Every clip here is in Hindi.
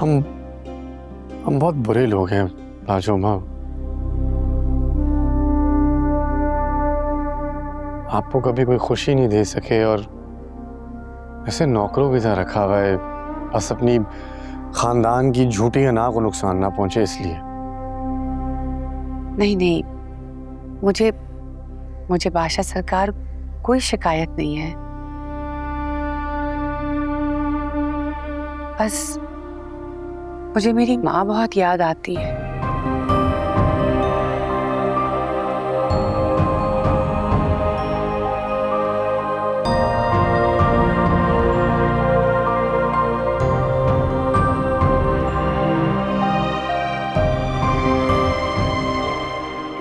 हम हम बहुत बुरे लोग हैं लाजो माँ। आपको कभी कोई खुशी नहीं दे सके और ऐसे नौकरों की तरह रखा हुआ है, बस अपनी खानदान की झूठी अना को नुकसान ना पहुंचे इसलिए। नहीं नहीं, मुझे मुझे बादशाह सरकार कोई शिकायत नहीं है। बस मुझे मेरी माँ बहुत याद आती है।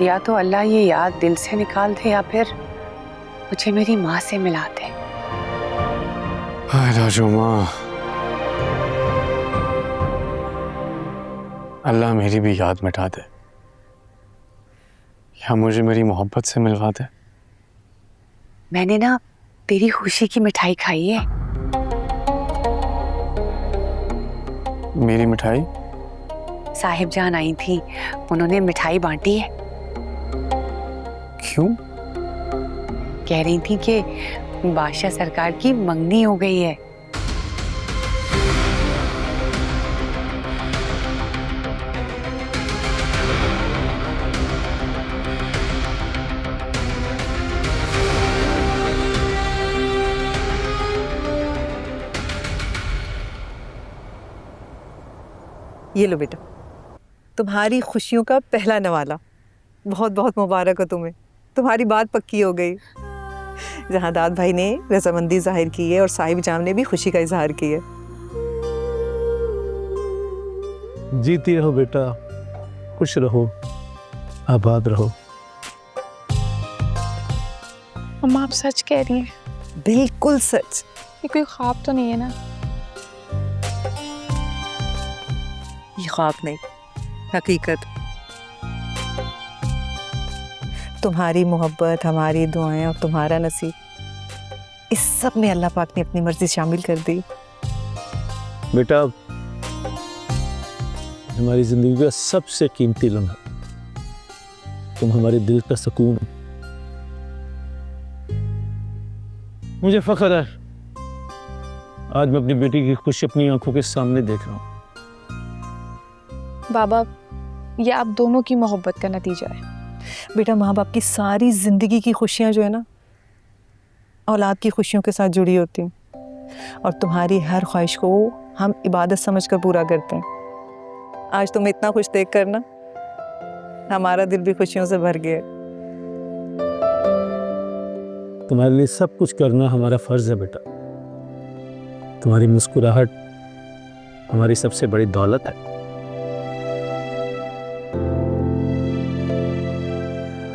या तो अल्लाह ये याद दिल से निकाल दे या फिर मुझे मेरी माँ से मिला दे। हाय लाजो माँ, अल्लाह मेरी भी याद मिटा दे या मुझे मेरी मोहब्बत से मिलवा दे। मैंने ना तेरी खुशी की मिठाई खाई है। मेरी मिठाई? साहिब जान आई थी, उन्होंने मिठाई बांटी है। क्यों? कह रही थी कि बादशाह सरकार की मंगनी हो गई है। ये लो बेटा, तुम्हारी खुशियों का पहला नवाला। बहुत बहुत मुबारक हो तुम्हें, तुम्हारी बात पक्की हो गई। जहां दाद भाई ने रजामंदी जाहिर की है और साहिब जान ने भी खुशी का इजहार किया है। जीती रहो बेटा, खुश रहो, आबाद रहो। अम्मा आप सच कह रही हैं? बिल्कुल सच। ये कोई ख्वाब तो नहीं है ना? ये ख्वाब नहीं, हकीकत। तुम्हारी मोहब्बत, हमारी दुआएं और तुम्हारा नसीब, इस सब में अल्लाह पाक ने अपनी मर्जी शामिल कर दी। बेटा हमारी जिंदगी का सबसे कीमती लम्हा, तुम हमारे दिल का सुकून। मुझे फख्र है आज मैं अपनी बेटी की खुशी अपनी आंखों के सामने देख रहा हूँ। बाबा ये आप दोनों की मोहब्बत का नतीजा है। बेटा माँ बाप की सारी जिंदगी की खुशियाँ जो है ना, औलाद की खुशियों के साथ जुड़ी होती हैं और तुम्हारी हर ख्वाहिश को हम इबादत समझकर पूरा करते हैं। आज तुम्हें इतना खुश देख कर ना हमारा दिल भी खुशियों से भर गया। तुम्हारे लिए सब कुछ करना हमारा फर्ज है बेटा। तुम्हारी मुस्कुराहट हमारी सबसे बड़ी दौलत है।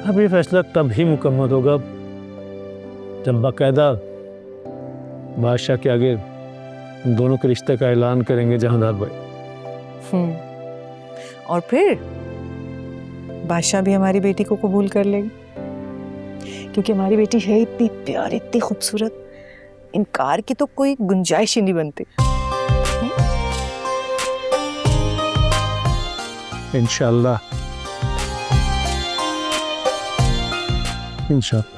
अब ये फैसला तब ही मुकम्मल होगा जब बाकायदा बादशाह के आगे दोनों के रिश्ते का ऐलान करेंगे जहांदार भाई। और फिर बादशाह भी हमारी बेटी को कबूल कर लेगी, क्योंकि हमारी बेटी है इतनी प्यारी, इतनी खूबसूरत, इनकार की तो कोई गुंजाइश ही नहीं बनती। इंशाअल्लाह इंशाअल्लाह।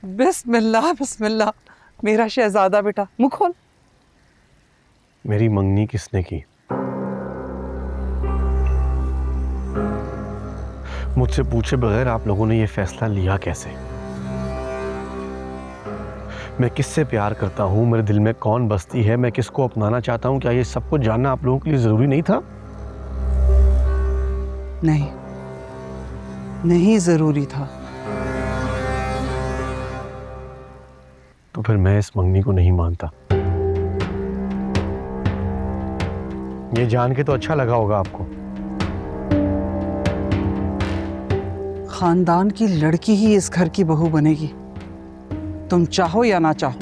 बिस्मिल्लाह बिस्मिल्लाह। मेरा शहजादा बेटा, मुँह खोल। मेरी मंगनी किसने की? मुझसे पूछे बगैर आप लोगों ने ये फैसला लिया कैसे? मैं किससे प्यार करता हूँ, मेरे दिल में कौन बसती है, मैं किसको अपनाना चाहता हूँ, क्या ये सब कुछ जानना आप लोगों के लिए जरूरी नहीं था? नहीं, नहीं जरूरी था। तो फिर मैं इस मंगनी को नहीं मानता। ये जान के तो अच्छा लगा होगा आपको। खानदान की लड़की ही इस घर की बहू बनेगी, तुम चाहो या ना चाहो।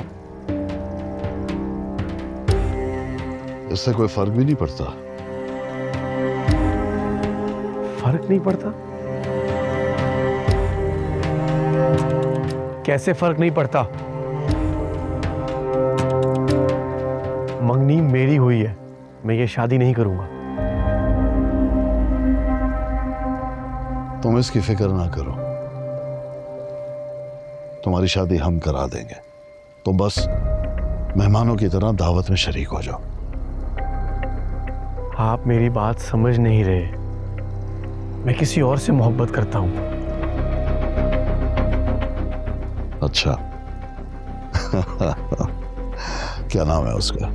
इससे कोई फर्क भी नहीं पड़ता। फर्क नहीं पड़ता? कैसे फर्क नहीं पड़ता? मंगनी मेरी हुई है, मैं ये शादी नहीं करूंगा। तुम इसकी फिक्र ना करो, तुम्हारी शादी हम करा देंगे। तुम बस मेहमानों की तरह दावत में शरीक हो जाओ। आप मेरी बात समझ नहीं रहे। मैं किसी और से मोहब्बत करता हूं। अच्छा क्या नाम है उसका?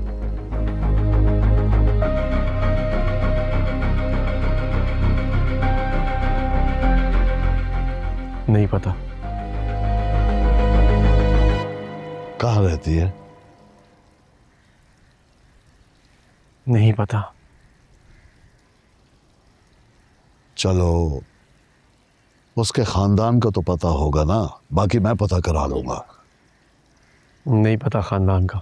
नहीं पता। कहाँ रहती है? नहीं पता। चलो उसके खानदान का तो पता होगा ना, बाकी मैं पता करा लूंगा। नहीं पता खानदान का।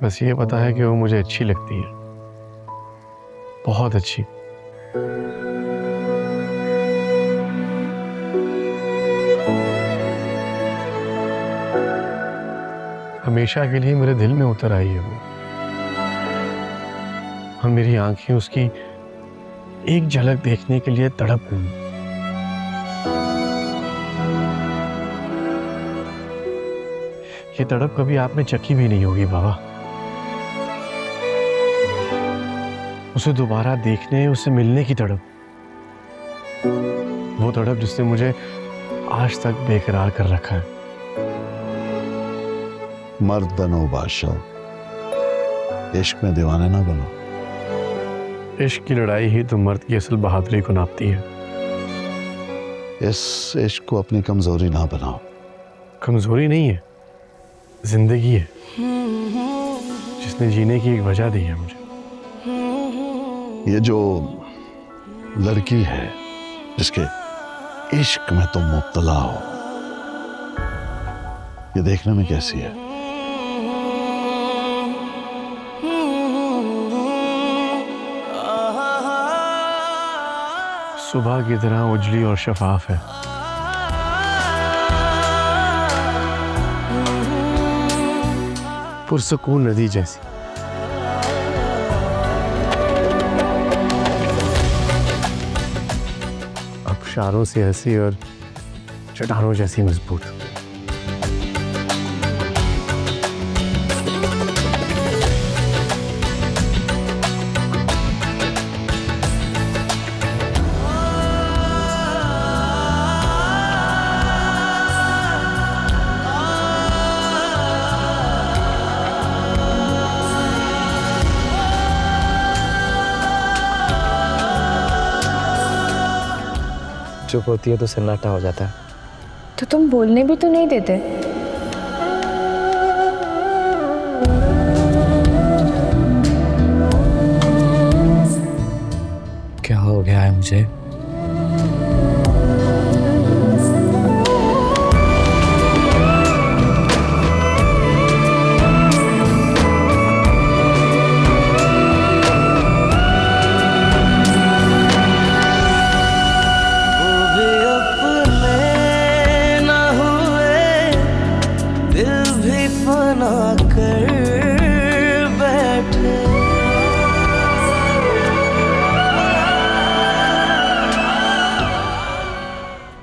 बस ये पता है कि वो मुझे अच्छी लगती है, बहुत अच्छी। हमेशा के लिए मेरे दिल में उतर आई है वो, और मेरी आंखें उसकी एक झलक देखने के लिए तड़प गई। ये तड़प कभी आप में चखी भी नहीं होगी बाबा। उसे दोबारा देखने, उसे मिलने की तड़प, वो तड़प जिसने मुझे आज तक बेकरार कर रखा है। मर्द बनो बादशाह, इश्क में दीवाने ना बनो। इश्क की लड़ाई ही तो मर्द की असल बहादुरी को नापती है। इस इश्क को अपनी कमजोरी ना बनाओ। कमजोरी नहीं है, जिंदगी है, जिसने जीने की एक वजह दी है मुझे। ये जो लड़की है जिसके इश्क में तुम मुब्तला हो, ये देखने में कैसी है? सुबह की तरह उजली और शफाफ है। पुरसकून नदी जैसी। अबशारों से हंसी और चट्टानों जैसी मजबूत। चुप होती है तो सन्नाटा हो जाता है। तो तुम बोलने भी तो नहीं देते। क्या हो गया है मुझे?